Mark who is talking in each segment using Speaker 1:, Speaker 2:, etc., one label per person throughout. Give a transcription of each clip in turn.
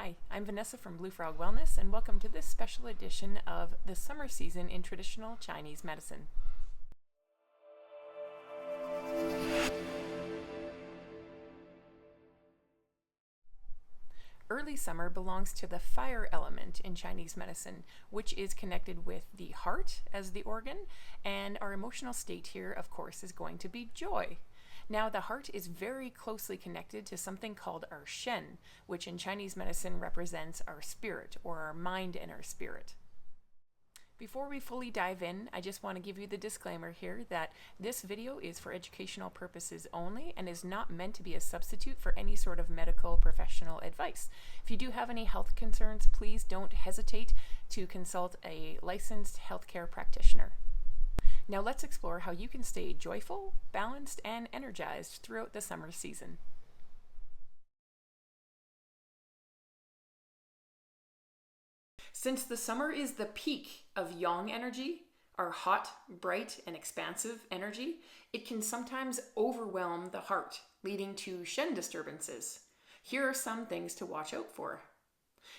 Speaker 1: Hi, I'm Vanessa from Blue Frog Wellness, and welcome to this special edition of the summer season in traditional Chinese medicine. Early summer belongs to the fire element in Chinese medicine, which is connected with the heart as the organ, and our emotional state here, of course, is going to be joy. Now, the heart is very closely connected to something called our shen, which in Chinese medicine represents our spirit, or our mind and our spirit. Before we fully dive in, I just want to give you the disclaimer here that this video is for educational purposes only and is not meant to be a substitute for any sort of medical professional advice. If you do have any health concerns, please don't hesitate to consult a licensed healthcare practitioner. Now let's explore how you can stay joyful, balanced, and energized throughout the summer season. Since the summer is the peak of yang energy, our hot, bright, and expansive energy, it can sometimes overwhelm the heart, leading to shen disturbances. Here are some things to watch out for.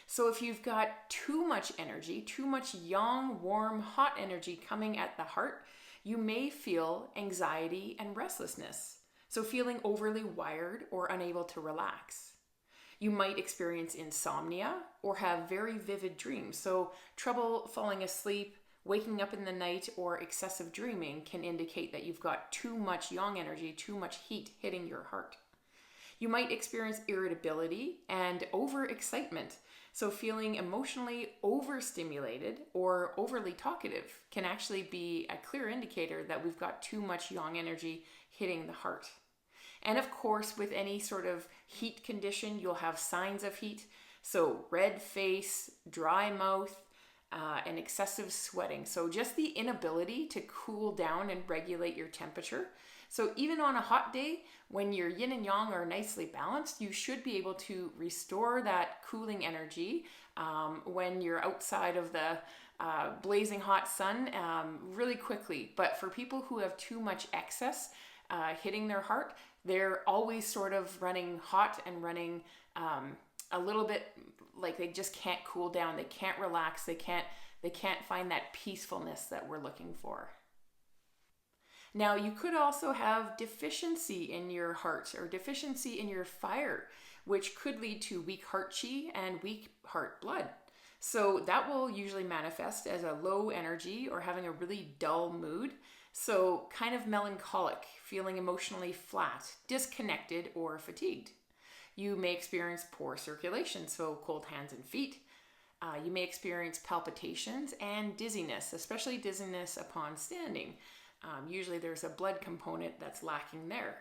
Speaker 1: So if you've got too much energy, too much yang, warm, hot energy coming at the heart, you may feel anxiety and restlessness. So feeling overly wired or unable to relax. You might experience insomnia or have very vivid dreams. So trouble falling asleep, waking up in the night, or excessive dreaming can indicate that you've got too much yang energy, too much heat hitting your heart. You might experience irritability and overexcitement. So feeling emotionally overstimulated or overly talkative can actually be a clear indicator that we've got too much yang energy hitting the heart. And of course, with any sort of heat condition, you'll have signs of heat. So red face, dry mouth, and excessive sweating. So just the inability to cool down and regulate your temperature. So even on a hot day, when your yin and yang are nicely balanced, you should be able to restore that cooling energy when you're outside of the blazing hot sun really quickly. But for people who have too much excess hitting their heart, they're always sort of running hot and running a little bit like they just can't cool down. They can't relax. They can't find that peacefulness that we're looking for. Now, you could also have deficiency in your heart or deficiency in your fire, which could lead to weak heart qi and weak heart blood. So that will usually manifest as a low energy or having a really dull mood. So kind of melancholic, feeling emotionally flat, disconnected, or fatigued. You may experience poor circulation, so cold hands and feet. You may experience palpitations and dizziness, especially dizziness upon standing. Usually there's a blood component that's lacking there.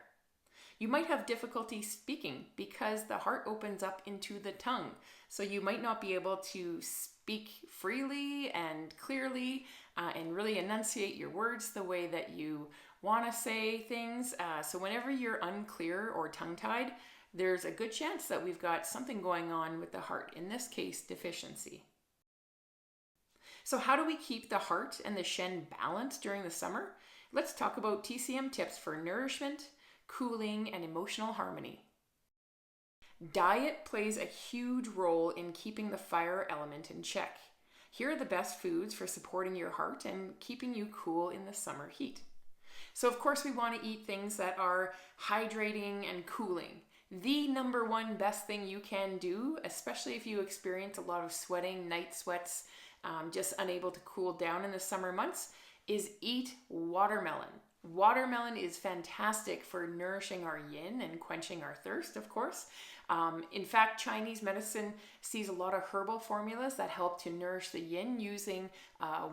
Speaker 1: You might have difficulty speaking because the heart opens up into the tongue. So you might not be able to speak freely and clearly and really enunciate your words the way that you want to say things. So whenever you're unclear or tongue-tied, there's a good chance that we've got something going on with the heart, in this case, deficiency. So how do we keep the heart and the shen balanced during the summer? Let's talk about TCM tips for nourishment, cooling, and emotional harmony. Diet plays a huge role in keeping the fire element in check. Here are the best foods for supporting your heart and keeping you cool in the summer heat. So of course we want to eat things that are hydrating and cooling. The number one best thing you can do, especially if you experience a lot of sweating, night sweats, just unable to cool down in the summer months, is eat watermelon. Watermelon is fantastic for nourishing our yin and quenching our thirst, of course. In fact, Chinese medicine sees a lot of herbal formulas that help to nourish the yin using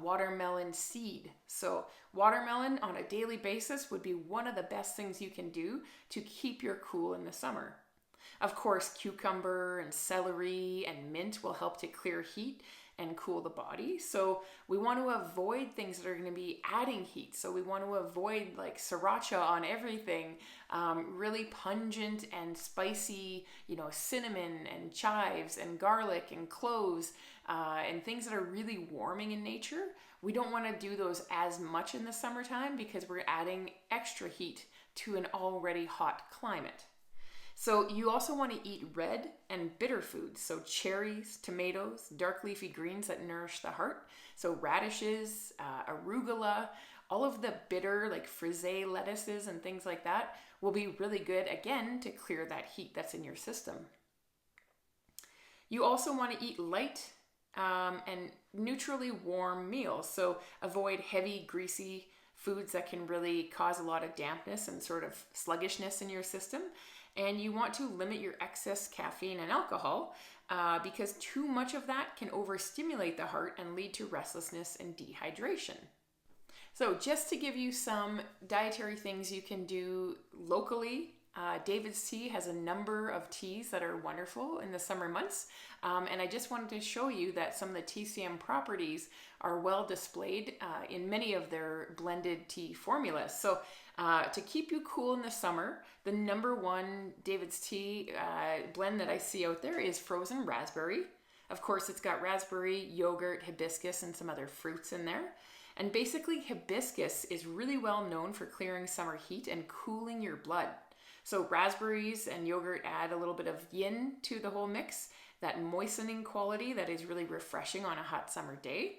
Speaker 1: watermelon seed. So watermelon on a daily basis would be one of the best things you can do to keep your cool in the summer. Of course, cucumber and celery and mint will help to clear heat and cool the body. So we want to avoid things that are going to be adding heat. So we want to avoid like sriracha on everything, really pungent and spicy, cinnamon and chives and garlic and cloves and things that are really warming in nature. We don't want to do those as much in the summertime because we're adding extra heat to an already hot climate. So you also want to eat red and bitter foods. So cherries, tomatoes, dark leafy greens that nourish the heart. So radishes, arugula, all of the bitter like frisee lettuces and things like that will be really good, again, to clear that heat that's in your system. You also want to eat light and neutrally warm meals. So avoid heavy, greasy foods that can really cause a lot of dampness and sort of sluggishness in your system. And you want to limit your excess caffeine and alcohol because too much of that can overstimulate the heart and lead to restlessness and dehydration. So just to give you some dietary things you can do locally, David's Tea has a number of teas that are wonderful in the summer months. And I just wanted to show you that some of the TCM properties are well displayed in many of their blended tea formulas. So to keep you cool in the summer, the number one David's Tea blend that I see out there is frozen raspberry. Of course, it's got raspberry, yogurt, hibiscus, and some other fruits in there. And basically, hibiscus is really well known for clearing summer heat and cooling your blood. So raspberries and yogurt add a little bit of yin to the whole mix, that moistening quality that is really refreshing on a hot summer day.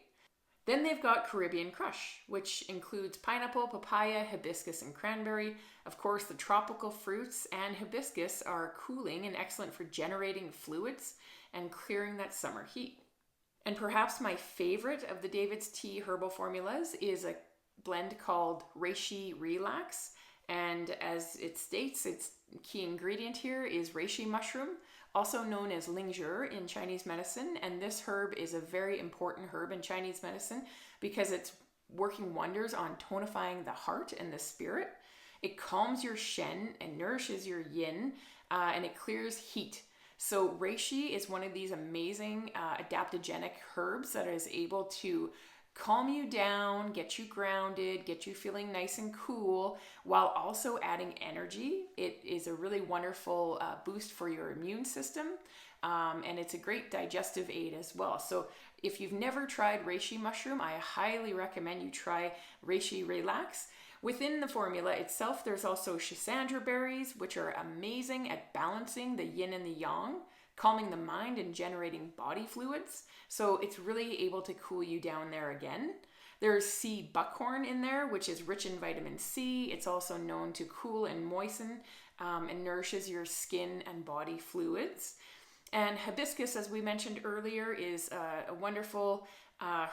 Speaker 1: Then they've got Caribbean Crush, which includes pineapple, papaya, hibiscus, and cranberry. Of course, the tropical fruits and hibiscus are cooling and excellent for generating fluids and clearing that summer heat. And perhaps my favorite of the David's Tea herbal formulas is a blend called Reishi Relax. And as it states, its key ingredient here is reishi mushroom, also known as lingzhi in Chinese medicine. And this herb is a very important herb in Chinese medicine because it's working wonders on tonifying the heart and the spirit. It calms your shen and nourishes your yin, and it clears heat. So reishi is one of these amazing adaptogenic herbs that is able to calm you down, get you grounded, get you feeling nice and cool, while also adding energy. It is a really wonderful boost for your immune system, and it's a great digestive aid as well. So if you've never tried reishi mushroom, I highly recommend you try Reishi Relax. Within the formula itself, there's also schisandra berries, which are amazing at balancing the yin and the yang, calming the mind and generating body fluids. So it's really able to cool you down there again. There's sea buckhorn in there, which is rich in vitamin C. It's also known to cool and moisten and nourishes your skin and body fluids. And hibiscus, as we mentioned earlier, is a wonderful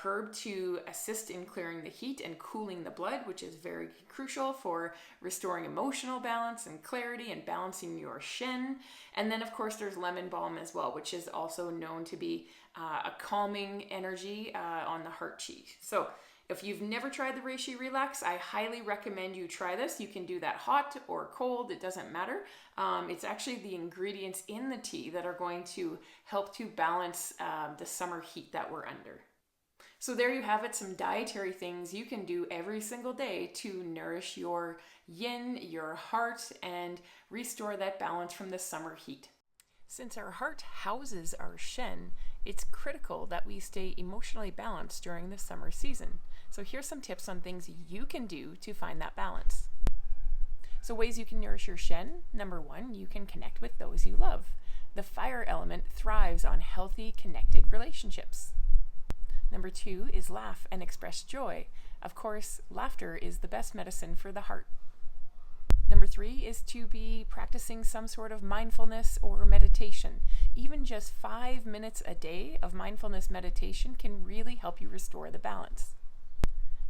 Speaker 1: herb to assist in clearing the heat and cooling the blood, which is very crucial for restoring emotional balance and clarity and balancing your shen. And then, of course, there's lemon balm as well, which is also known to be a calming energy on the heart chi. So if you've never tried the Reishi Relax, I highly recommend you try this. You can do that hot or cold, it doesn't matter. It's actually the ingredients in the tea that are going to help to balance the summer heat that we're under. So there you have it, some dietary things you can do every single day to nourish your yin, your heart, and restore that balance from the summer heat. Since our heart houses our shen, it's critical that we stay emotionally balanced during the summer season. So here's some tips on things you can do to find that balance. So ways you can nourish your shen. Number one, you can connect with those you love. The fire element thrives on healthy, connected relationships. Number two is laugh and express joy. Of course, laughter is the best medicine for the heart. Number three is to be practicing some sort of mindfulness or meditation. Even just 5 minutes a day of mindfulness meditation can really help you restore the balance.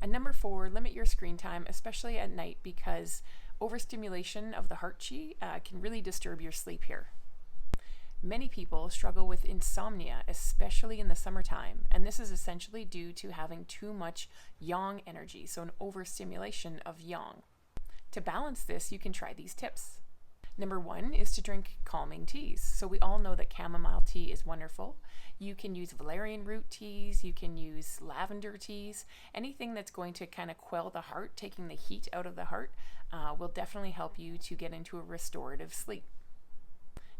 Speaker 1: And number four, limit your screen time, especially at night, because overstimulation of the heart chi can really disturb your sleep here. Many people struggle with insomnia, especially in the summertime, and this is essentially due to having too much yang energy, so an overstimulation of yang. To balance this, you can try these tips. Number one is to drink calming teas. So we all know that chamomile tea is wonderful. You can use valerian root teas, you can use lavender teas, anything that's going to kind of quell the heart, taking the heat out of the heart, will definitely help you to get into a restorative sleep.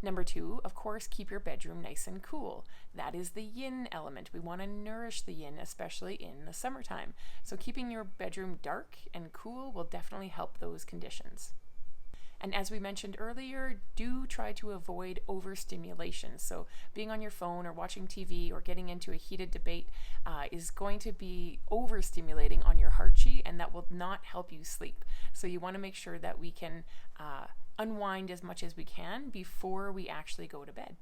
Speaker 1: Number two, of course, keep your bedroom nice and cool. That is the yin element. We want to nourish the yin, especially in the summertime. So keeping your bedroom dark and cool will definitely help those conditions. And as we mentioned earlier, do try to avoid overstimulation. So being on your phone or watching TV or getting into a heated debate is going to be overstimulating on your heart chi, and that will not help you sleep. So you want to make sure that we can unwind as much as we can before we actually go to bed.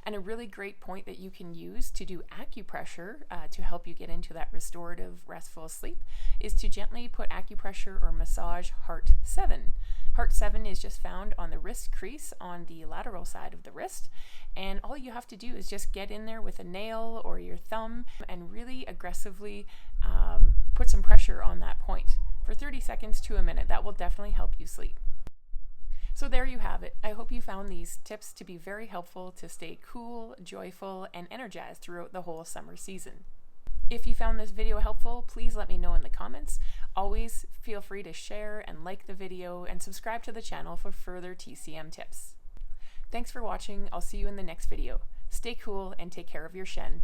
Speaker 1: And a really great point that you can use to do acupressure to help you get into that restorative, restful sleep is to gently put acupressure or massage Heart 7. Heart 7 is just found on the wrist crease on the lateral side of the wrist. And all you have to do is just get in there with a nail or your thumb and really aggressively put some pressure on that point for 30 seconds to a minute. That will definitely help you sleep. So there you have it. I hope you found these tips to be very helpful to stay cool, joyful, and energized throughout the whole summer season. If you found this video helpful, please let me know in the comments. Always feel free to share and like the video and subscribe to the channel for further TCM tips. Thanks for watching. I'll see you in the next video. Stay cool and take care of your Shen.